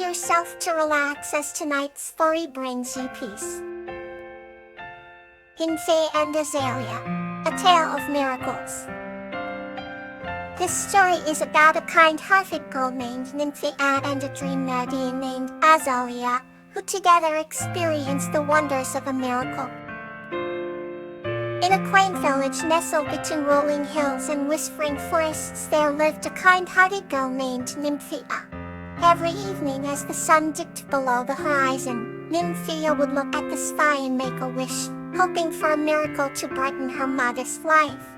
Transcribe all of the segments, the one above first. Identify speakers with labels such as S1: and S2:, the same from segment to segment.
S1: yourself to relax as tonight's story brings you peace. Nymphaea and Azalea, a tale of miracles. This story is about a kind-hearted girl named Nymphaea and a dream lady named Azalea, who together experienced the wonders of a miracle. In a quaint village nestled between rolling hills and whispering forests, there lived a kind-hearted girl named Nymphaea. Every evening as the sun dipped below the horizon, Nymphaea would look at the sky and make a wish, hoping for a miracle to brighten her modest life.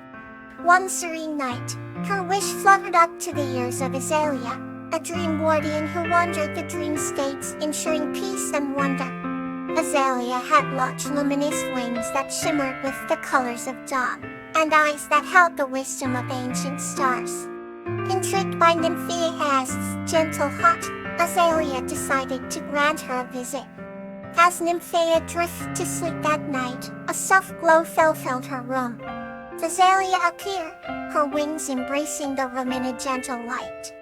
S1: One serene night, her wish fluttered up to the ears of Azalea, a dream guardian who wandered the dream states, ensuring peace and wonder. Azalea had large luminous wings that shimmered with the colors of dawn, and eyes that held the wisdom of ancient stars. Intrigued by Nymphaea's gentle heart, Azalea decided to grant her a visit. As Nymphaea drifted to sleep that night, a soft glow filled her room. Azalea appeared, her wings embracing the room in a gentle light.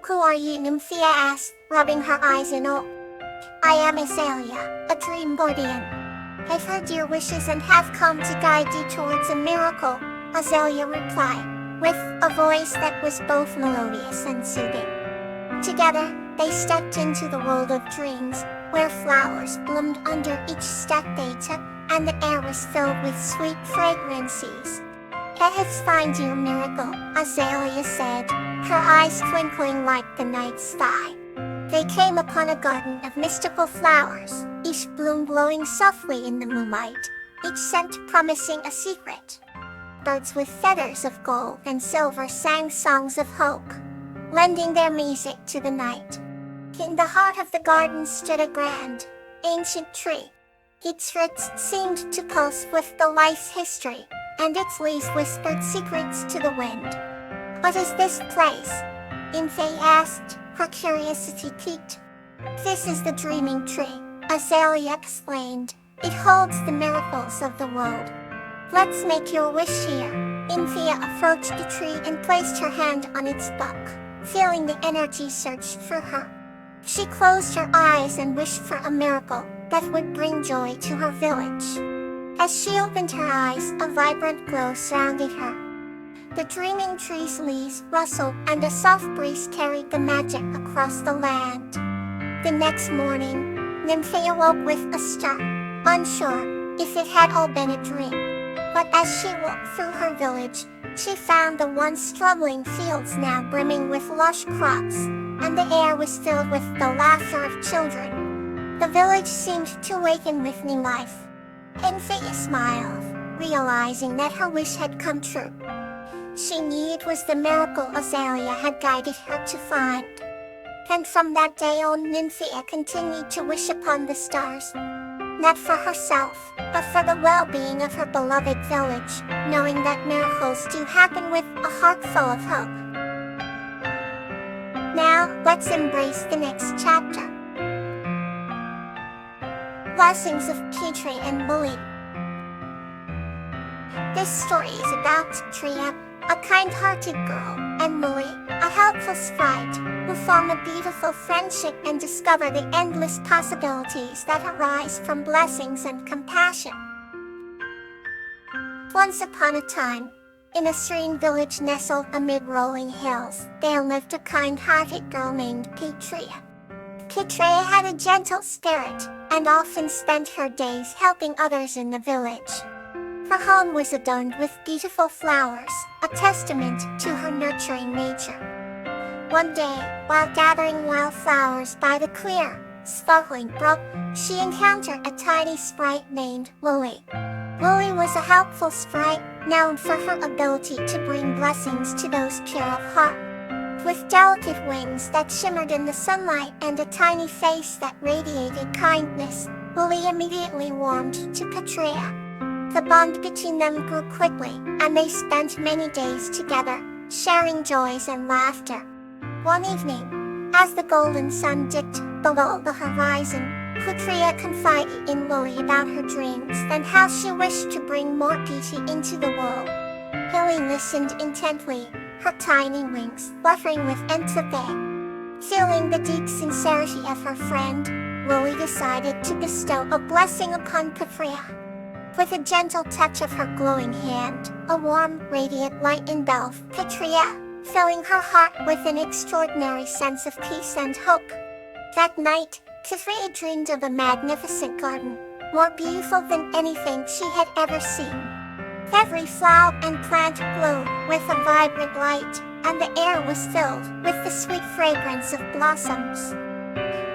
S1: "Who are you?" Nymphaea asked, rubbing her eyes in awe. "I am Azalea, a dream guardian. I've heard your wishes and have come to guide you towards a miracle," Azalea replied, with a voice that was both melodious and soothing. Together, they stepped into the world of dreams, where flowers bloomed under each step they took, and the air was filled with sweet fragrances. "I have found your miracle," Azalea said, her eyes twinkling like the night sky. They came upon a garden of mystical flowers, each bloom glowing softly in the moonlight, each scent promising a secret. Birds with feathers of gold and silver sang songs of hope, lending their music to the night. In the heart of the garden stood a grand, ancient tree. Its roots seemed to pulse with the life's history, and its leaves whispered secrets to the wind. "What is this place?" Nymphaea asked, her curiosity piqued. "This is the dreaming tree," Azalea explained. "It holds the miracles of the world. Let's make your wish here." Nymphaea approached the tree and placed her hand on its bark, feeling the energy surge through her. She closed her eyes and wished for a miracle that would bring joy to her village. As she opened her eyes, a vibrant glow surrounded her. The dreaming tree's leaves rustled and a soft breeze carried the magic across the land. The next morning, Nymphaea woke with a start, unsure if it had all been a dream. But as she walked through her village, she found the once struggling fields now brimming with lush crops, and the air was filled with the laughter of children. The village seemed to awaken with new life. Nymphaea smiled, realizing that her wish had come true. She knew it was the miracle Azalea had guided her to find. And from that day on, Nymphaea continued to wish upon the stars, not for herself, but for the well-being of her beloved village, knowing that miracles do happen with a heart full of hope. Now, let's embrace the next chapter. Blessings of Petrie and Lily. This story is about Tria, a kind-hearted girl, and Lily, a helpful sprite, who form a beautiful friendship and discover the endless possibilities that arise from blessings and compassion. Once upon a time, in a serene village nestled amid rolling hills, there lived a kind-hearted girl named Petria. Petria had a gentle spirit, and often spent her days helping others in the village. Her home was adorned with beautiful flowers, a testament to her nurturing nature. One day, while gathering wildflowers by the clear, sparkling brook, she encountered a tiny sprite named Lily. Lily was a helpful sprite, known for her ability to bring blessings to those pure of heart. With delicate wings that shimmered in the sunlight and a tiny face that radiated kindness, Lily immediately warmed to Petria. The bond between them grew quickly, and they spent many days together, sharing joys and laughter. One evening, as the golden sun dipped below the horizon, Petria confided in Lily about her dreams and how she wished to bring more beauty into the world. Lily listened intently, her tiny wings fluttering with empathy. Feeling the deep sincerity of her friend, Lily decided to bestow a blessing upon Katria. With a gentle touch of her glowing hand, a warm, radiant light engulfed Katria, filling her heart with an extraordinary sense of peace and hope. That night, Katria dreamed of a magnificent garden, more beautiful than anything she had ever seen. Every flower and plant glowed with a vibrant light, and the air was filled with the sweet fragrance of blossoms.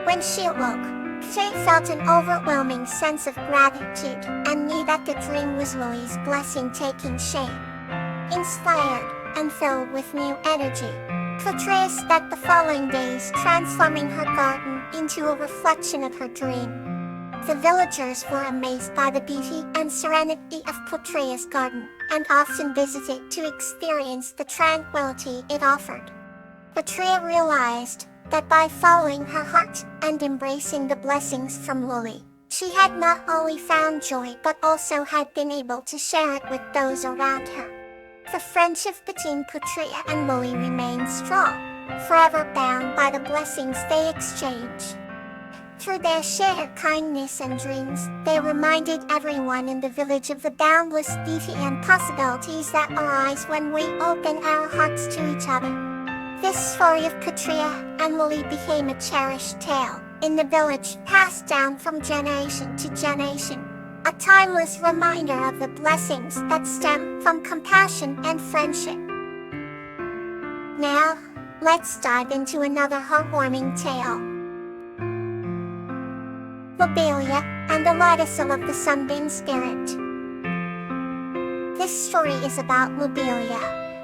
S1: When she awoke, Katria felt an overwhelming sense of gratitude and knew that the dream was Lily's blessing taking shape. Inspired and filled with new energy, Katria spent the following days transforming her garden into a reflection of her dream. The villagers were amazed by the beauty and serenity of Katria's garden, and often visited to experience the tranquility it offered. Katria realized that by following her heart and embracing the blessings from Lily, she had not only found joy but also had been able to share it with those around her. The friendship between Katria and Lily remained strong, forever bound by the blessings they exchanged. Through their shared kindness and dreams, they reminded everyone in the village of the boundless beauty and possibilities that arise when we open our hearts to each other. This story of Katria and Lily became a cherished tale in the village, passed down from generation to generation, a timeless reminder of the blessings that stem from compassion and friendship. Now, let's dive into another heartwarming tale. Lobelia and the Lightism of the Sunbeam Spirit. This story is about Lobelia,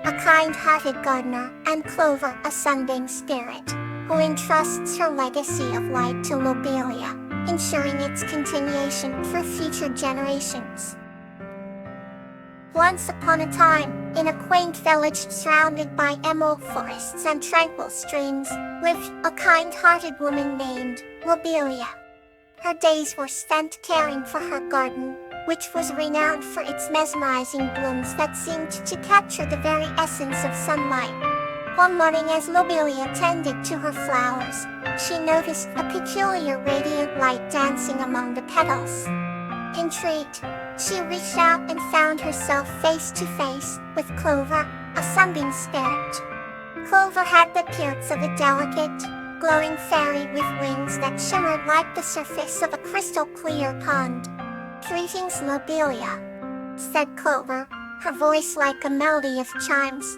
S1: a kind-hearted gardener, and Clover, a sunbeam spirit, who entrusts her legacy of light to Lobelia, ensuring its continuation for future generations. Once upon a time, in a quaint village surrounded by emerald forests and tranquil streams, lived a kind-hearted woman named Lobelia. Her days were spent caring for her garden, which was renowned for its mesmerizing blooms that seemed to capture the very essence of sunlight. One morning, as Lobelia tended to her flowers, she noticed a peculiar radiant light dancing among the petals. Intrigued, she reached out and found herself face to face with Clover, a sunbeam spirit. Clover had the appearance of a delicate, glowing fairy with wings that shimmered like the surface of a crystal-clear pond. "Greetings, Lobelia," said Clover, her voice like a melody of chimes.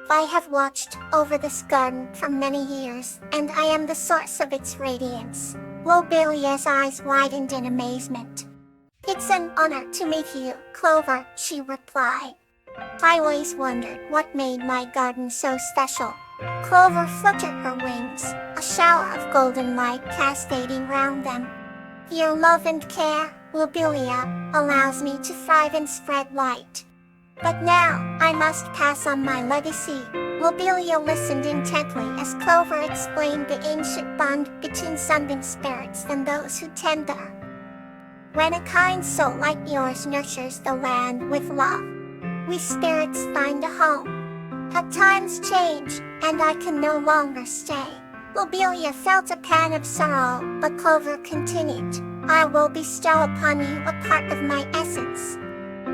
S1: "I have watched over this garden for many years, and I am the source of its radiance." Lobelia's eyes widened in amazement. "It's an honor to meet you, Clover," she replied. "I always wondered what made my garden so special." Clover fluttered her wings, a shower of golden light cascading round them. "Your love and care, Lobelia, allows me to thrive and spread light. But now, I must pass on my legacy." Lobelia listened intently as Clover explained the ancient bond between sunbeam spirits and those who tend her. "When a kind soul like yours nurtures the land with love, we spirits find a home. But times change, and I can no longer stay." Lobelia felt a pang of sorrow, but Clover continued, "I will bestow upon you a part of my essence.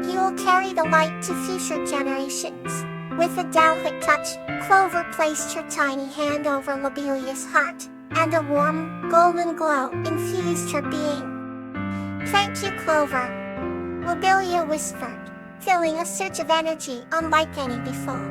S1: You will carry the light to future generations." With a delicate touch, Clover placed her tiny hand over Lobelia's heart, and a warm, golden glow infused her being. "Thank you, Clover," Lobelia whispered, feeling a surge of energy unlike any before.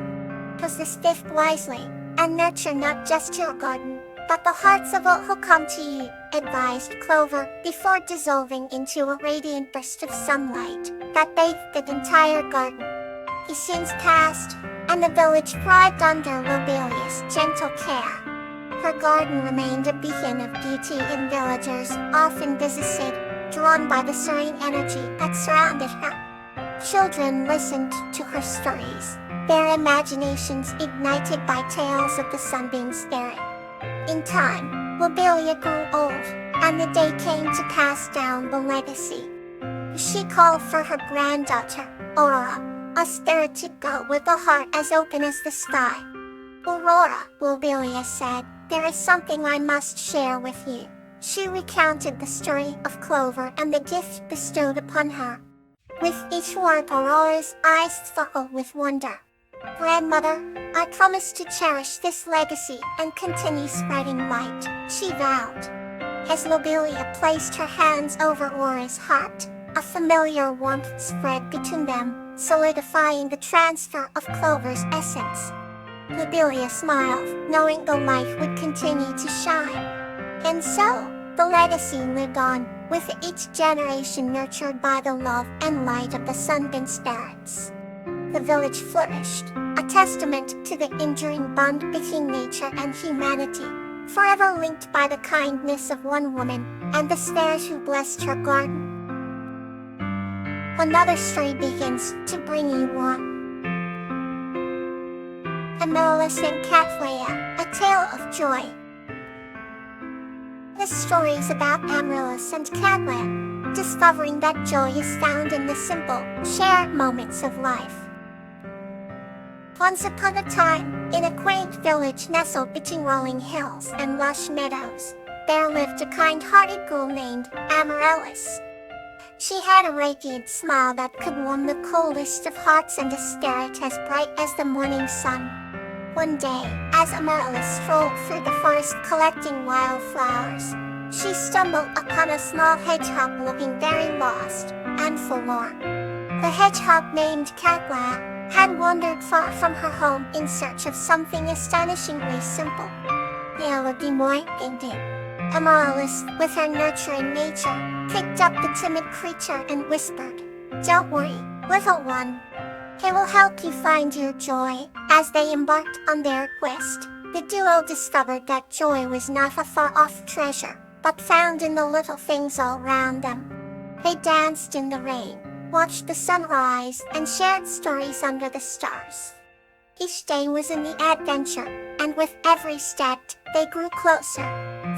S1: "Possess this wisely, and nurture not just your garden, but the hearts of all who come to you," advised Clover, before dissolving into a radiant burst of sunlight that bathed the entire garden. Years passed, and the village thrived under Lobelia's gentle care. Her garden remained a beacon of beauty, and villagers often visited, drawn by the serene energy that surrounded her. Children listened to her stories, their imaginations ignited by tales of the sunbeam spirit. In time, Lobelia grew old, and the day came to pass down the legacy. She called for her granddaughter, Aurora, a spirited girl with a heart as open as the sky. "Aurora," Lobelia said, "There is something I must share with you." She recounted the story of Clover and the gift bestowed upon her. With each word, Aurora's eyes sparkled with wonder. "Grandmother, I promise to cherish this legacy and continue spreading light," she vowed. As Lobelia placed her hands over Aura's heart, a familiar warmth spread between them, solidifying the transfer of Clover's essence. Lobelia smiled, knowing the light would continue to shine. And so, the legacy lived on, with each generation nurtured by the love and light of the sunbeam spirits. The village flourished, a testament to the enduring bond between nature and humanity, forever linked by the kindness of one woman and the spirits who blessed her garden. Another story begins to bring you warmth. Amaryllis and Kawaii, a tale of joy. This story is about Amaryllis and Kawaii, discovering that joy is found in the simple, shared moments of life. Once upon a time, in a quaint village nestled between rolling hills and lush meadows, there lived a kind-hearted girl named Amaryllis. She had a radiant smile that could warm the coldest of hearts and a spirit as bright as the morning sun. One day, as Amaryllis strolled through the forest collecting wildflowers, she stumbled upon a small hedgehog looking very lost and forlorn. The hedgehog named Kawaii had wandered far from her home in search of something astonishingly simple. Melody moi indi. Amaryllis, with her nurturing nature, picked up the timid creature and whispered, "Don't worry, little one. He will help you find your joy." As they embarked on their quest, the duo discovered that joy was not a far-off treasure, but found in the little things all around them. They danced in the rain, watched the sunrise, and shared stories under the stars. Each day was a new adventure, and with every step, they grew closer,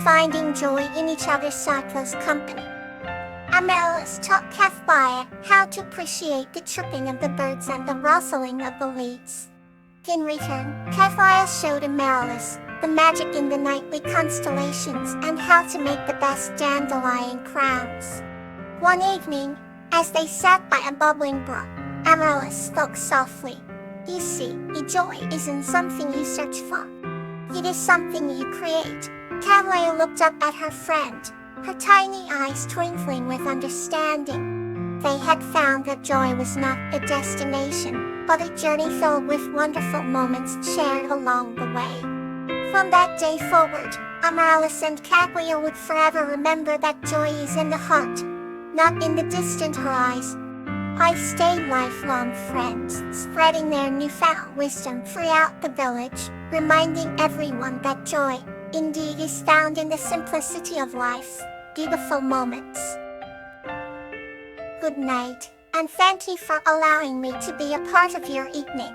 S1: finding joy in each other's close company. Amaryllis taught Kawaii how to appreciate the chirping of the birds and the rustling of the leaves. In return, Kawaii showed Amaryllis the magic in the nightly constellations and how to make the best dandelion crowns. One evening, as they sat by a bubbling brook, Amaryllis spoke softly. "You see, joy isn't something you search for. It is something you create." Kawaii looked up at her friend, her tiny eyes twinkling with understanding. They had found that joy was not a destination, but a journey filled with wonderful moments shared along the way. From that day forward, Amaryllis and Kawaii would forever remember that joy is in the heart, not in the distant horizon. I stayed lifelong friends, spreading their newfound wisdom throughout the village, reminding everyone that joy, indeed, is found in the simplicity of life's beautiful moments. Good night, and thank you for allowing me to be a part of your evening.